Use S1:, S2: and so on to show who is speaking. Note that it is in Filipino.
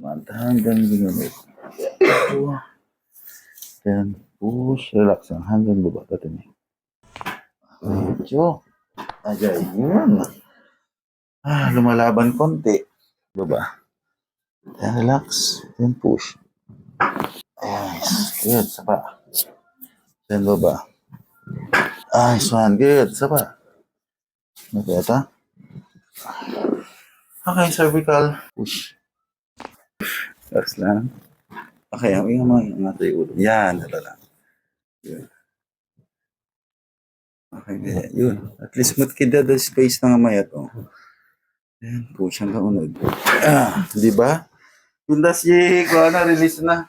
S1: Hanggang ginamit. Then, push, relax lang. Hanggang baba. Tatanig. Medyo. Ajay, yun. Lumalaban konti. Baba. Then, relax. Then, push. Nice. Good. Sapa. Then, baba. Nice one. Good. Sapa. Nagkata. Okay, cervical. Push. Relax lang. Okay, ang ingat mo. Ingat yung ulo. Yan. Dala lang. Yun. Okay, yun. At least matkida the space ng mayat. Oh. Then, push hanggang unod. Di ba? Yung last year, release na.